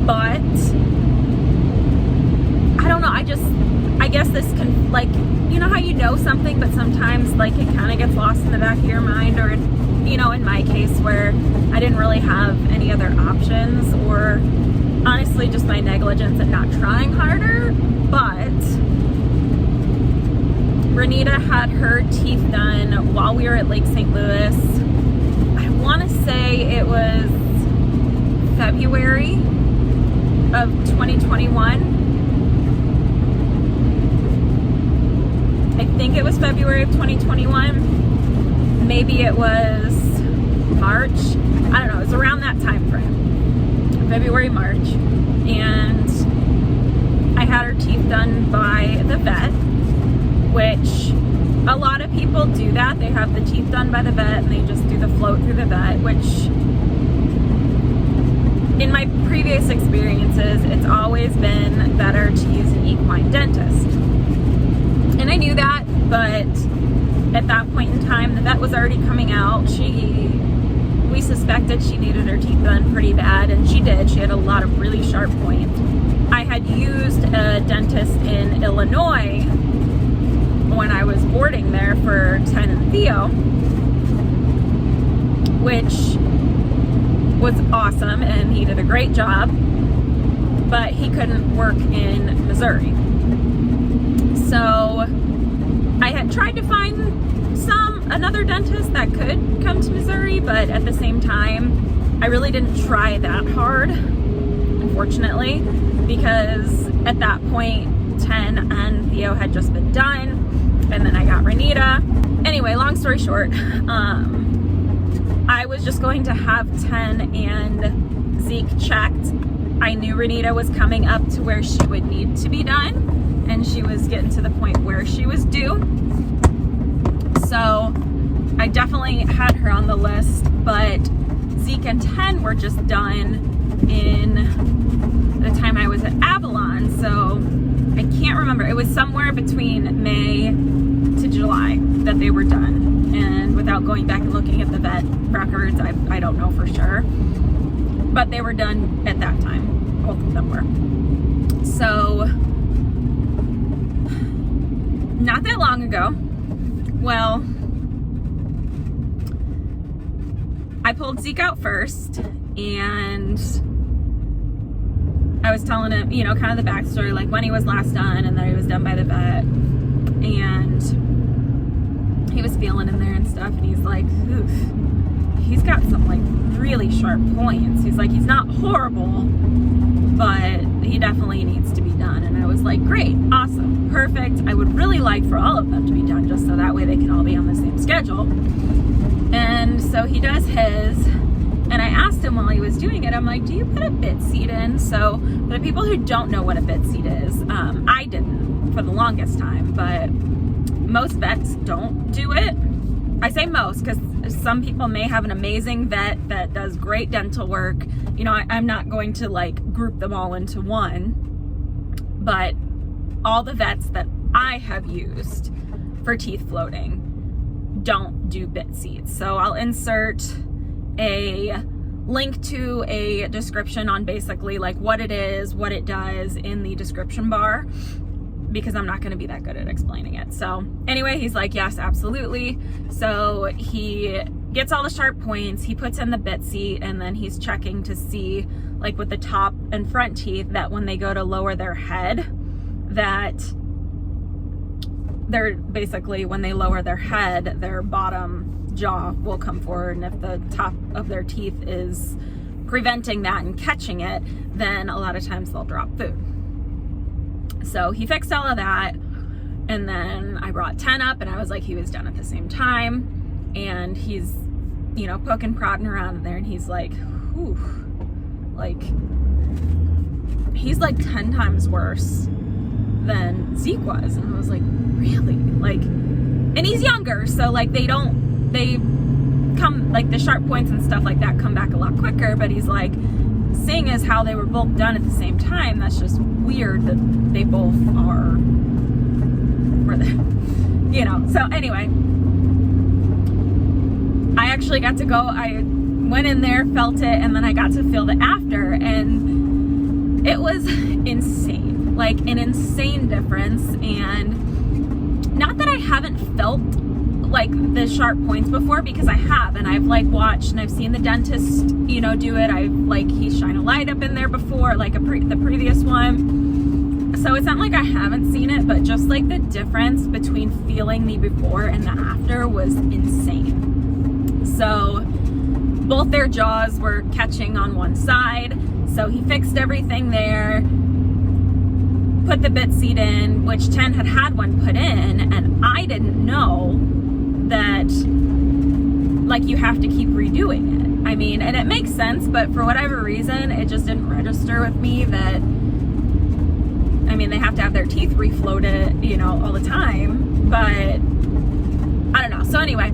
But I don't know, I guess this can, like, you know how you know something, but sometimes like it kind of gets lost in the back of your mind, or, you know, in my case where I didn't really have any other options, or honestly just my negligence and not trying harder. But Renita had her teeth done while we were at Lake St. Louis. I want to say it was February of 2021. I think it was February of 2021. Maybe it was March. I don't know. It was around that time frame. February, March. And I had her teeth done by the vet, which a lot of people do that. They have the teeth done by the vet and they just do the float through the vet, which in my previous experiences, it's always been better to use an equine dentist. And I knew that, but at that point in time, the vet was already coming out. We suspected she needed her teeth done pretty bad, and she did. She had a lot of really sharp points. I had used a dentist in Illinois when I was boarding there for Ten and Theo, which was awesome, and he did a great job, but he couldn't work in Missouri. So I had tried to find another dentist that could come to Missouri, but at the same time, I really didn't try that hard, unfortunately, because at that point, 10 and Theo had just been done, and then I got Renita. Anyway, long story short, I was just going to have 10 and Zeke checked. I knew Renita was coming up to where she would need to be done, and she was getting to the point where she was due. So I definitely had her on the list, but Zeke and 10 were just done in the time I was at Avalon. So I can't remember. It was somewhere between May to July that they were done. And without going back and looking at the vet records, I don't know for sure. But they were done at that time. Both of them were. So not that long ago, well, I pulled Zeke out first, and I was telling him, you know, kind of the backstory, like when he was last done and that he was done by the vet, and he was feeling in there and stuff, and he's like, oof, he's got some like really sharp points. He's like, he's not horrible, but he definitely needs to be done. And I was like, great, awesome, perfect. I would really like for all of them to be done, just so that way they can all be on the same schedule. And so he does his, and I asked him while he was doing it, I'm like, do you put a bit seat in? So for the people who don't know what a bit seat is, I didn't for the longest time, but most vets don't do it. I say most because some people may have an amazing vet that does great dental work. You know, I'm not going to like group them all into one, but all the vets that I have used for teeth floating don't do bit seats. So I'll insert a link to a description on basically like what it is, what it does in the description bar, because I'm not going to be that good at explaining it. So anyway, he's like, yes, absolutely. So he gets all the sharp points, he puts in the bit seat, and then he's checking to see, like with the top and front teeth, that when they go to lower their head, that they're basically, when they lower their head, their bottom jaw will come forward, and if the top of their teeth is preventing that and catching it, then a lot of times they'll drop food. So he fixed all of that, and then I brought 10 up, and I was like, he was done at the same time, and he's, you know, poking, prodding around in there, and he's like, whew, like, he's like 10 times worse than Zeke was. And I was like, really? Like, and he's younger, so like they come, like the sharp points and stuff like that come back a lot quicker, but he's like, seeing as how they were both done at the same time, that's just weird that they both are, you know. So anyway, I actually got to go, I went in there, felt it, and then I got to feel the after, and It was insane, like an insane difference. And not that I haven't felt like the sharp points before, because I have, and I've like watched and I've seen the dentist, you know, do it. I've like, he's shined a light up in there before, like the previous one. So it's not like I haven't seen it, but just like the difference between feeling the before and the after was insane. So both their jaws were catching on one side. So he fixed everything there, put the bit seat in, which Chen had one put in, and I didn't know that like you have to keep redoing it. I mean, and it makes sense, but for whatever reason, it just didn't register with me that, I mean, they have to have their teeth refloated, you know, all the time, but I don't know. So anyway,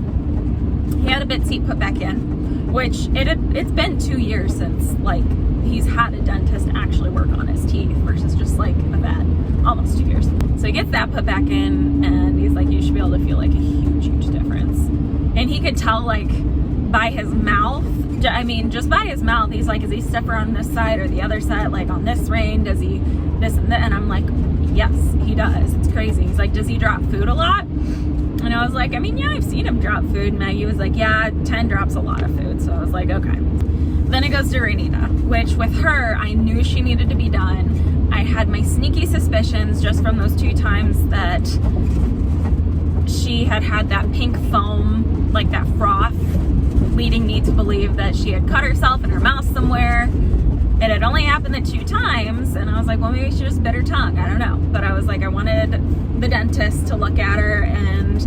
he had a bit seat put back in, which it's been 2 years since like he's had a dentist actually work on his teeth versus just like a vet. Almost 2 years. So he gets that put back in, and he's like, you should be able to feel like a huge difference. And he could tell like by his mouth, I mean, just by his mouth, he's like, is he stiffer on this side or the other side? Like on this rein, does he this and that? And I'm like, yes, he does. It's crazy. He's like, does he drop food a lot? And I was like, I mean, yeah, I've seen him drop food. And Maggie was like, yeah, 10 drops a lot of food. So I was like, okay. Then it goes to Renita, which with her, I knew she needed to be done. I had my sneaky suspicions just from those 2 times that she had that pink foam, like that froth, leading me to believe that she had cut herself in her mouth somewhere. It had only happened the 2 times, and I was like, well, maybe she just bit her tongue. I don't know. But I was like, I wanted the dentist to look at her, and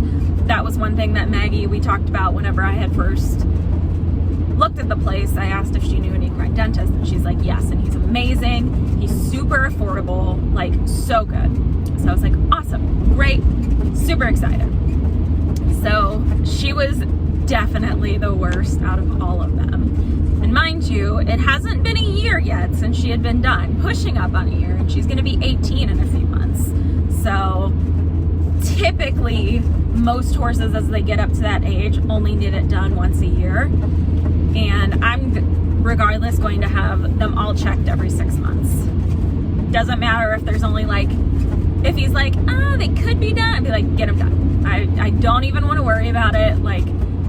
that was one thing that Maggie, we talked about whenever I had first looked at the place. I asked if she knew an equine dentist, and she's like, yes, and he's amazing. He's super affordable, like so good. So I was like, awesome, great, super excited. So she was definitely the worst out of all of them. And mind you, it hasn't been a year yet since she had been done, pushing up on a year, and she's gonna be 18 in a few months. So typically most horses as they get up to that age only need it done once a year. And I'm regardless going to have them all checked every 6 months. Doesn't matter if there's only like, if he's like, they could be done, I'd be like, get them done. I don't even want to worry about it. Like,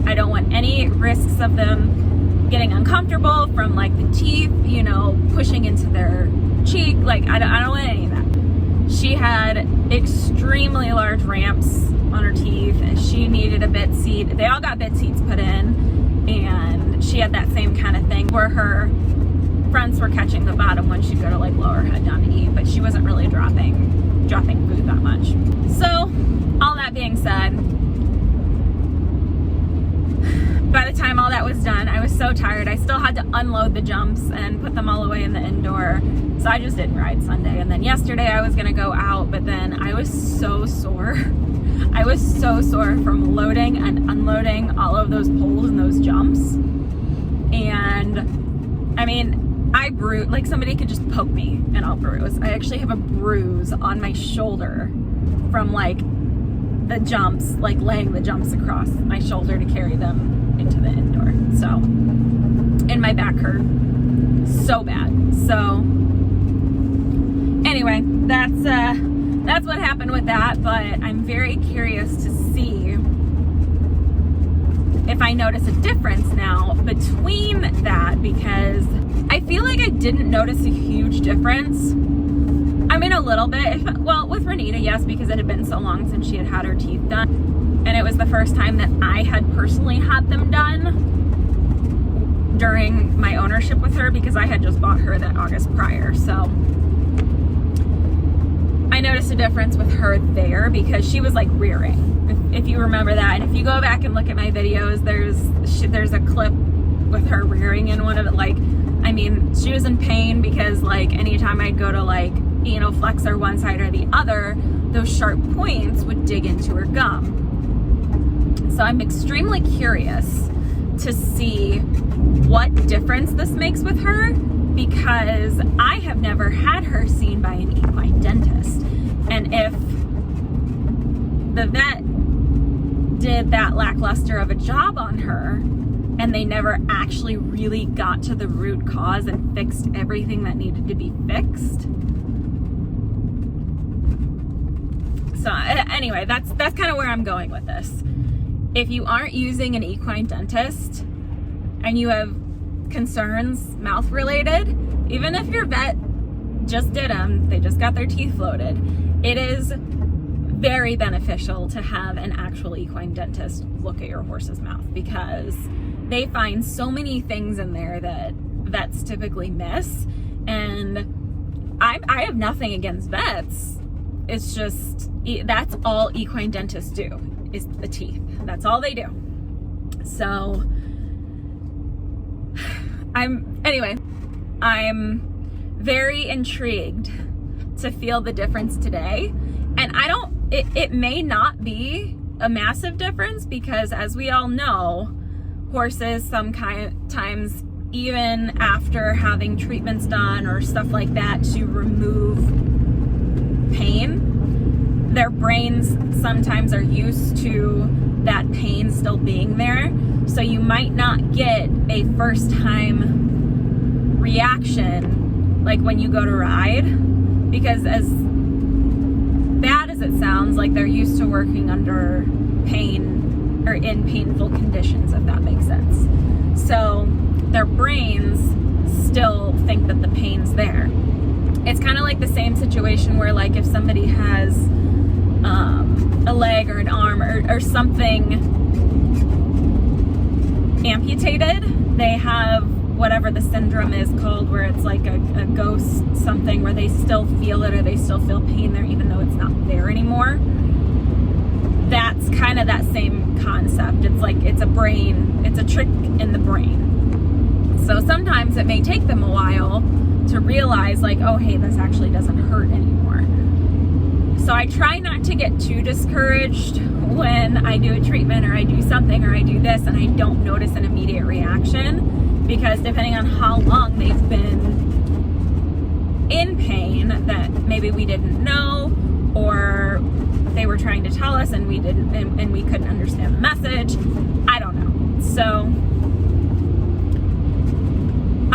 I don't want any risks of them getting uncomfortable from like the teeth, you know, pushing into their cheek. Like, I don't want any of that. She had extremely large ramps on her teeth, and she needed a bit seat. They all got bit seats put in, and she had that same kind of thing where her fronts were catching the bottom when she'd go to like lower her head down to eat, but she wasn't really dropping food that much. So all that being said, by the time all that was done, I was so tired. I still had to unload the jumps and put them all away in the indoor. So I just didn't ride Sunday. And then yesterday I was gonna go out, but then I was so sore. I was so sore from loading and unloading all of those poles and those jumps. And I mean, I bruise, like somebody could just poke me and I'll bruise. I actually have a bruise on my shoulder from like the jumps, like laying the jumps across my shoulder to carry them into the indoor. So, and my back hurt so bad. So anyway, that's what happened with that, but I'm very curious to see if I notice a difference now between that, because I feel like I didn't notice a huge difference. I mean, a little bit. Well, with Renita, yes, because it had been so long since she had had her teeth done. And it was the first time that I had personally had them done during my ownership with her, because I had just bought her that August prior. So I noticed a difference with her there because she was like rearing. If you remember that, and if you go back and look at my videos, there's a clip with her rearing in one of it. Like, I mean, she was in pain because like anytime I'd go to like, you know, flex her one side or the other, those sharp points would dig into her gum. So I'm extremely curious to see what difference this makes with her, because I have never had her seen by an equine dentist. And if the vet did that lackluster of a job on her and they never actually really got to the root cause and fixed everything that needed to be fixed, anyway, that's kind of where I'm going with this. If you aren't using an equine dentist and you have concerns mouth related, even if your vet just did them, they just got their teeth floated, it is very beneficial to have an actual equine dentist look at your horse's mouth, because they find so many things in there that vets typically miss. And I have nothing against vets. It's just, that's all equine dentists do, is the teeth. That's all they do. So I'm very intrigued to feel the difference today. And it may not be a massive difference, because as we all know, horses sometimes, even after having treatments done or stuff like that to remove pain, their brains sometimes are used to that pain still being there. So you might not get a first time reaction like when you go to ride, because as bad as it sounds, like they're used to working under pain or in painful conditions, if that makes sense. So their brains still think that the pain's there. It's kind of like the same situation where, like, if somebody has a leg or an arm or something amputated, they have whatever the syndrome is called, where it's like a ghost something, where they still feel it or they still feel pain there even though it's not there anymore. That's kind of that same concept. It's like it's a trick in the brain. So sometimes it may take them a while to realize, like, oh hey, this actually doesn't hurt anymore. So I try not to get too discouraged when I do a treatment or I do something or I do this and I don't notice an immediate reaction, because depending on how long they've been in pain that maybe we didn't know, or they were trying to tell us and we didn't, and we couldn't understand the message, I don't know. So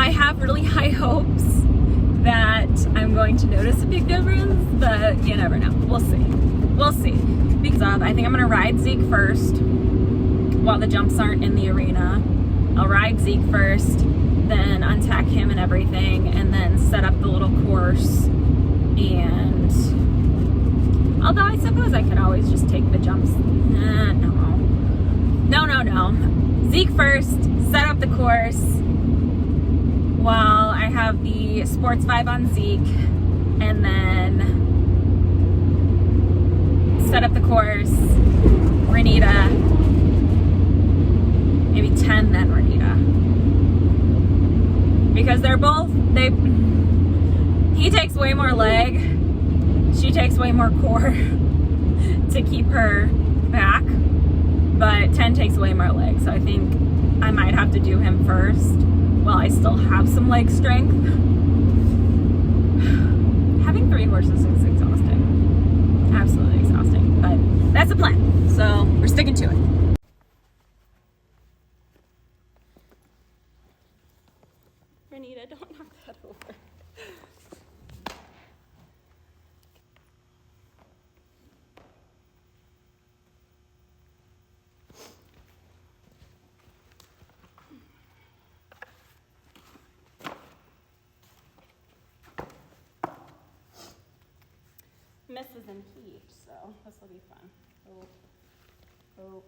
I have really high hopes that I'm going to notice a big difference, but you never know. We'll see. Because I think I'm gonna ride Zeke first while the jumps aren't in the arena. I'll ride Zeke first, then untack him and everything, and then set up the little course. And although I suppose I could always just take the jumps. No. Zeke first, set up the course while I have the sports vibe on Zeke, and then set up the course, Renita, maybe 10, then Renita. Because he takes way more leg, she takes way more core to keep her back, but 10 takes way more leg, so I think I might have to do him first while I still have some leg strength. Having 3 horses is exhausting. Absolutely exhausting, but that's the plan, so we're sticking to it. Renita, don't knock that over. Misses in heat, so this will be fun. Oh.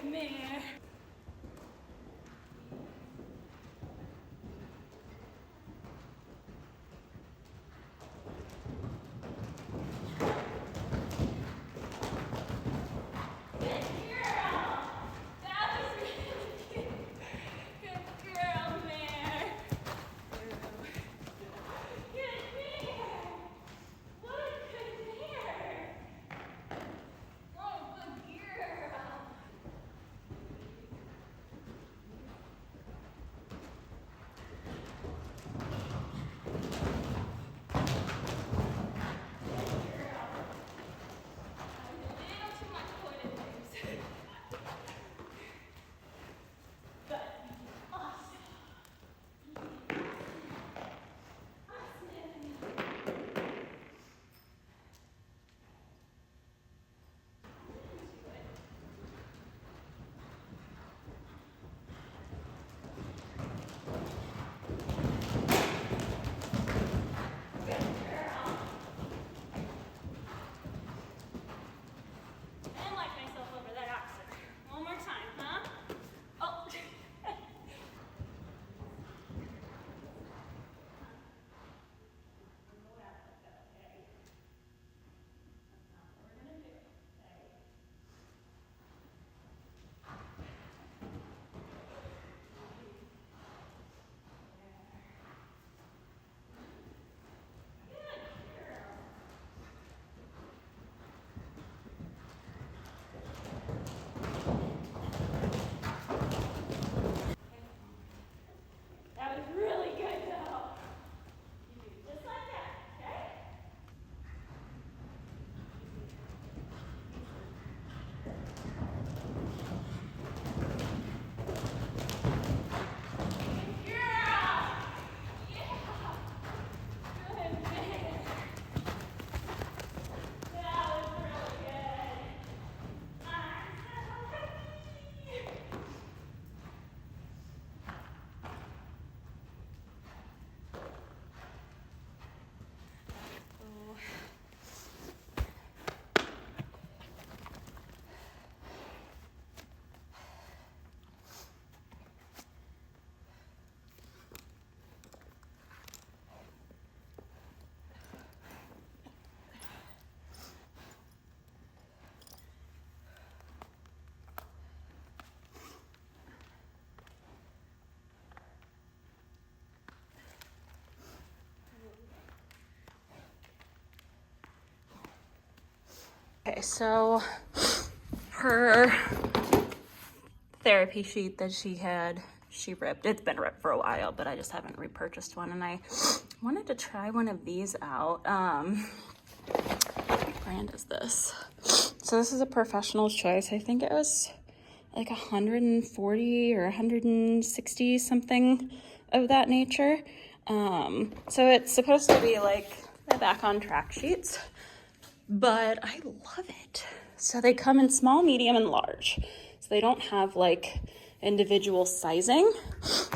Come here. Okay, so her therapy sheet that she ripped. It's been ripped for a while, but I just haven't repurchased one, and I wanted to try one of these out. What brand is this? So this is a professional's choice. I think it was like 140 or 160, something of that nature. So it's supposed to be like the back on track sheets, but I love it. So they come in small, medium, and large. So they don't have like individual sizing,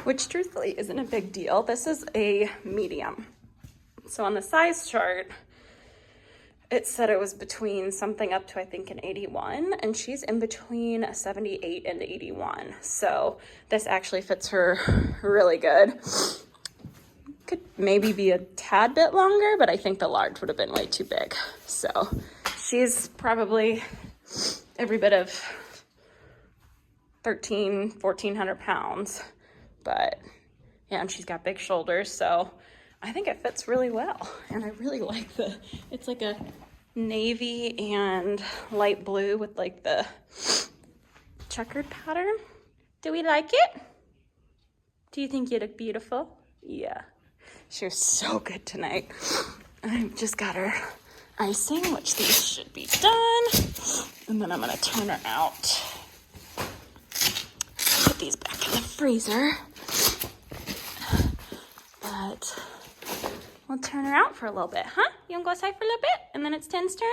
which truthfully isn't a big deal. This is a medium. So on the size chart, it said it was between something up to, I think, an 81, and she's in between a 78 and 81. So this actually fits her really good. Could maybe be a tad bit longer, but I think the large would have been way too big. So she's probably every bit of 1,400 pounds, but yeah, and she's got big shoulders, so I think it fits really well. And I really like it's like a navy and light blue with like the checkered pattern. Do we like it? Do you think you look beautiful? Yeah. She was so good tonight. I just got her icing, which these should be done. And then I'm gonna turn her out. Put these back in the freezer. But we'll turn her out for a little bit, huh? You wanna go outside for a little bit? And then it's Ten's turn?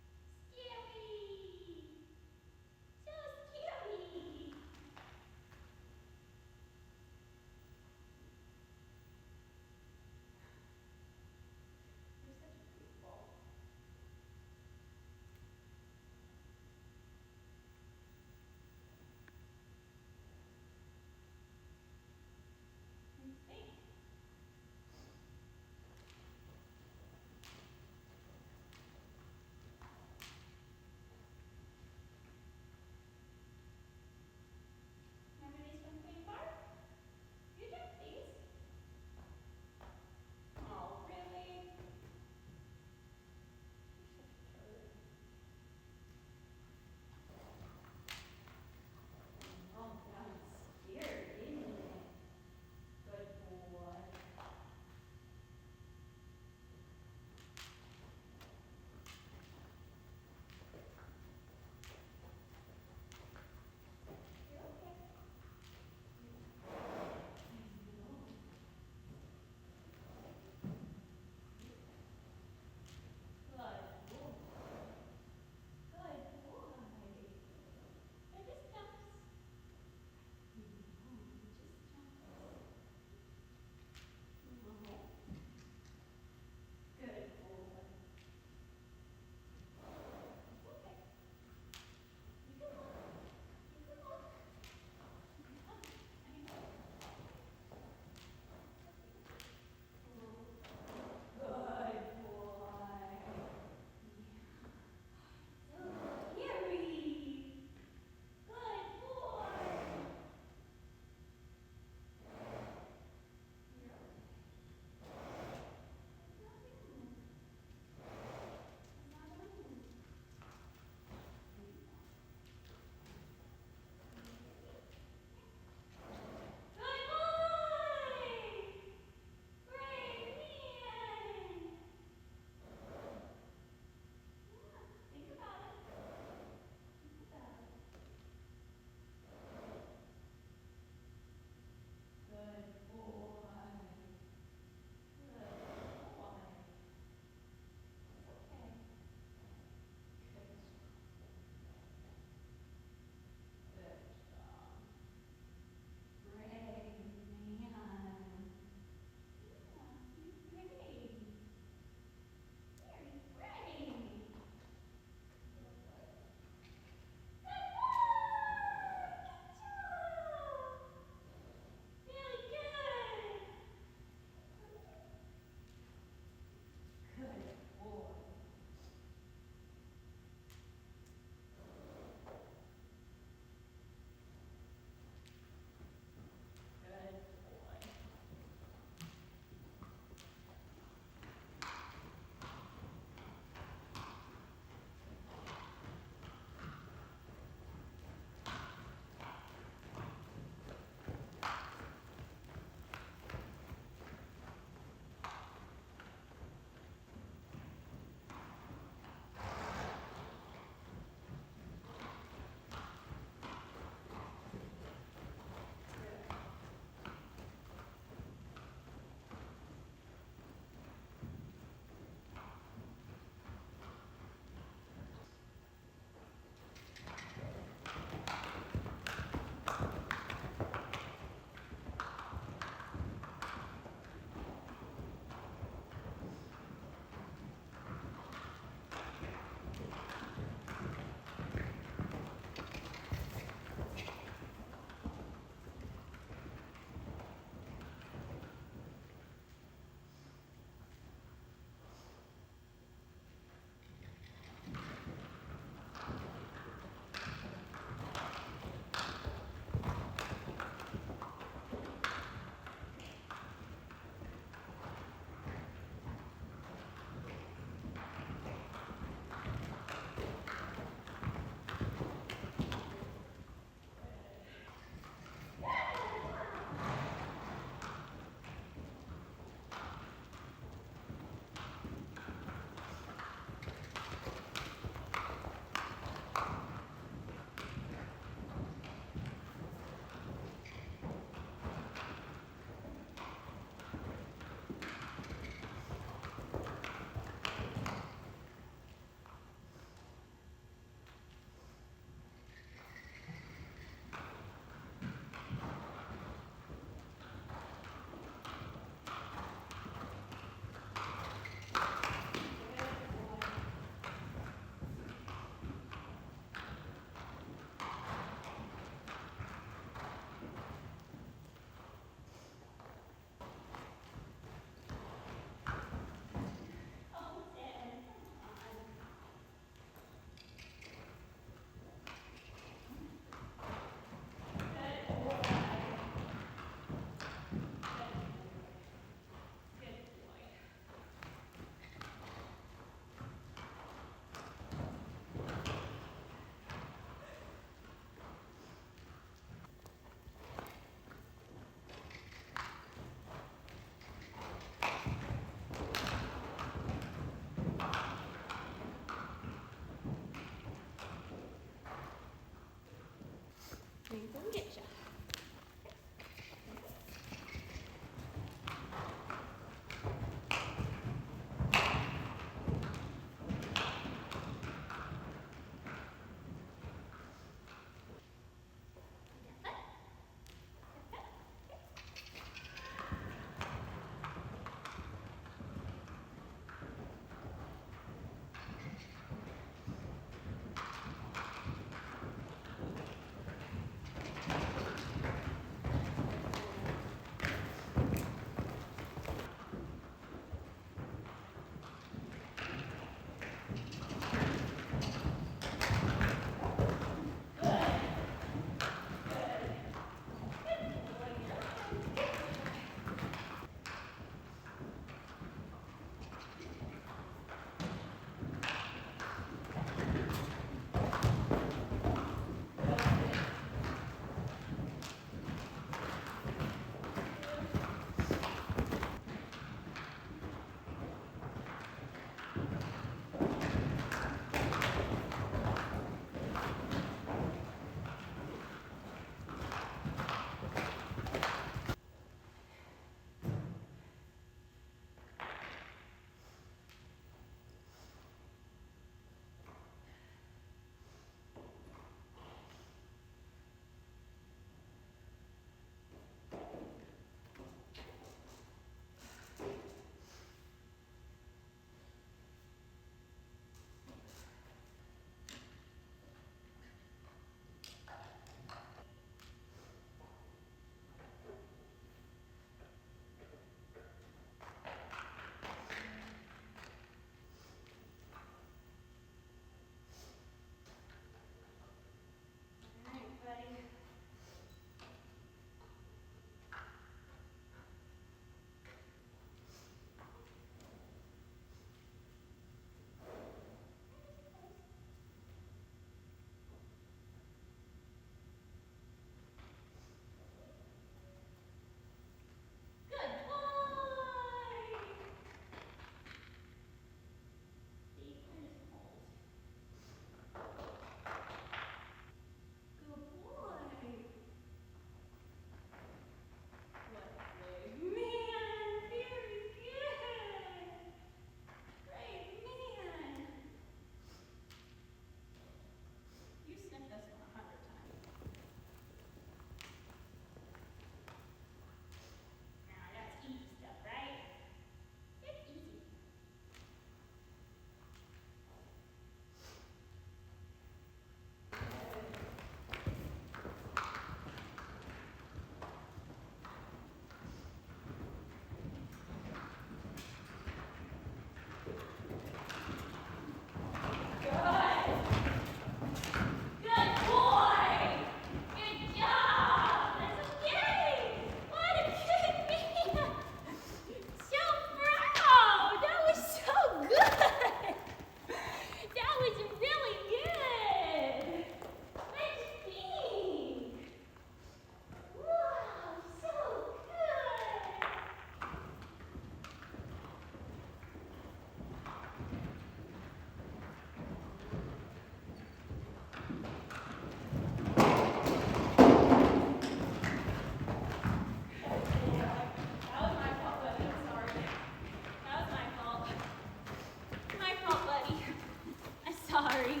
sorry.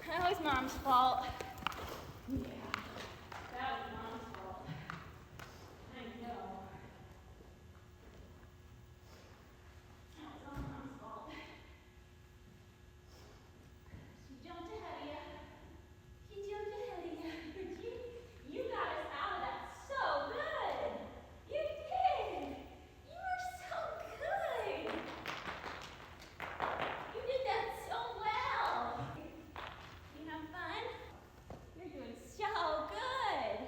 That was Mom's fault. Yeah, that was Mom's fault. I know. That was all Mom's fault. She jumped ahead of you. She jumped ahead of you. But you got us out of that so good. You did. You were so good. You did that so well. You have fun? You're doing so good.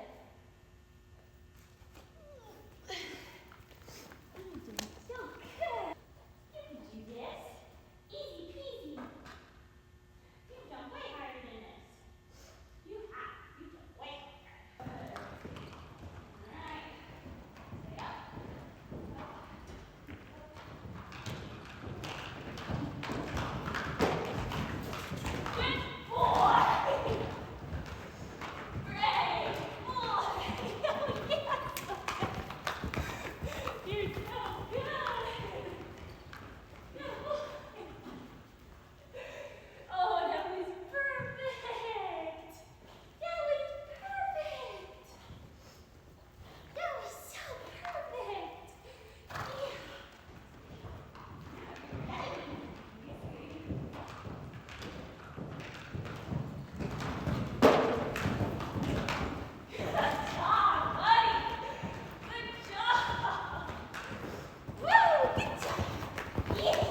You're doing so good. You can do this. Easy peasy. You've done way harder than this. You've done way harder. Alright. Stay up. Good boy. Great boy. Oh, yes. You're so good. Good boy. Oh, that was perfect. That was perfect. That was so perfect. Yeah. Good job, buddy. Good job. Woo, good job. Yeah.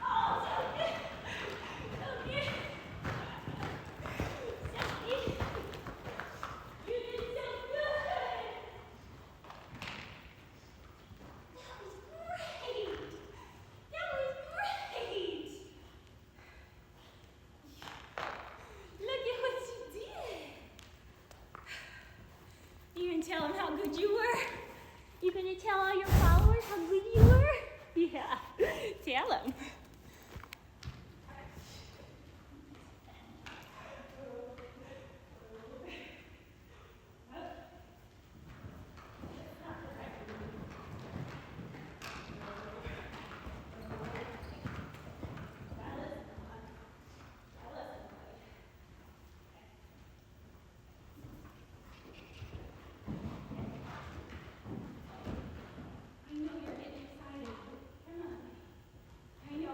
Oh, so good. So good. So good. You did so good. That was great. That was great. Look at what you did. You can tell them how good you were. You gonna tell all your followers how good you were? Yeah. Tell them. I know you're getting excited. Come on. I know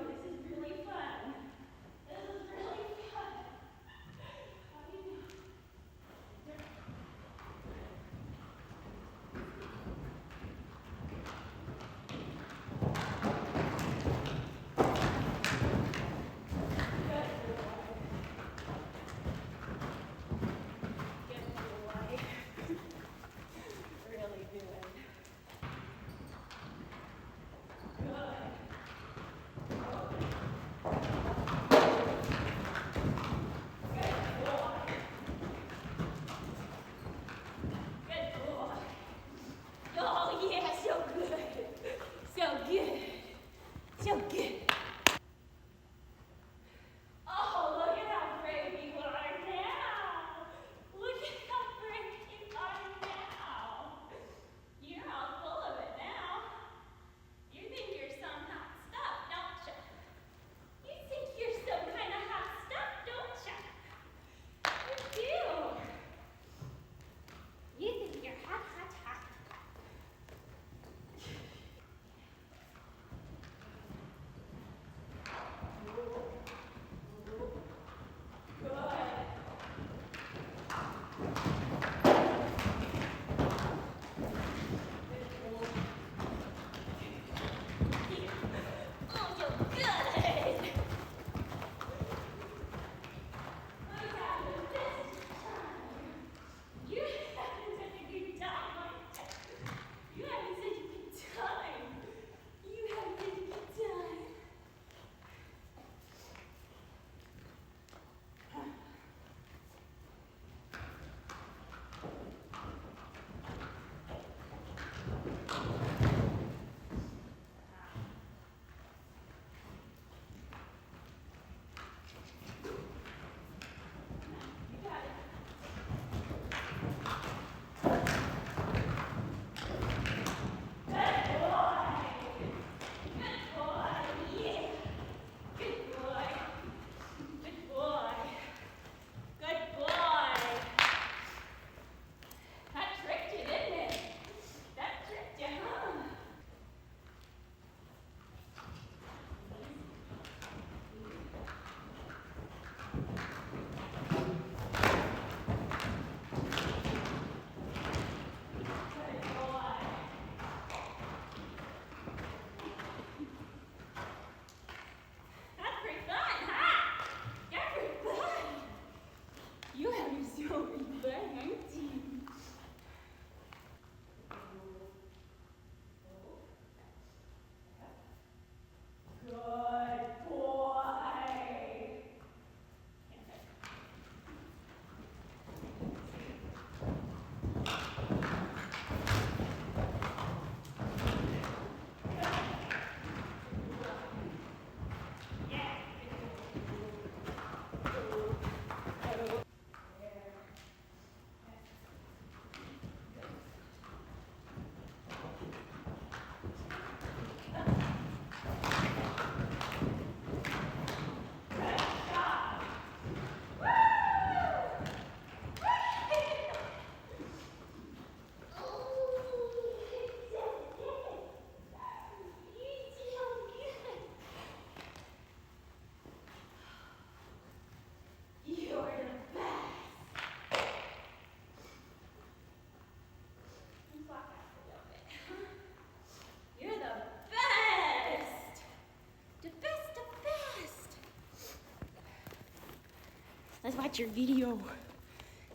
Let's watch your video.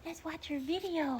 Let's watch your video.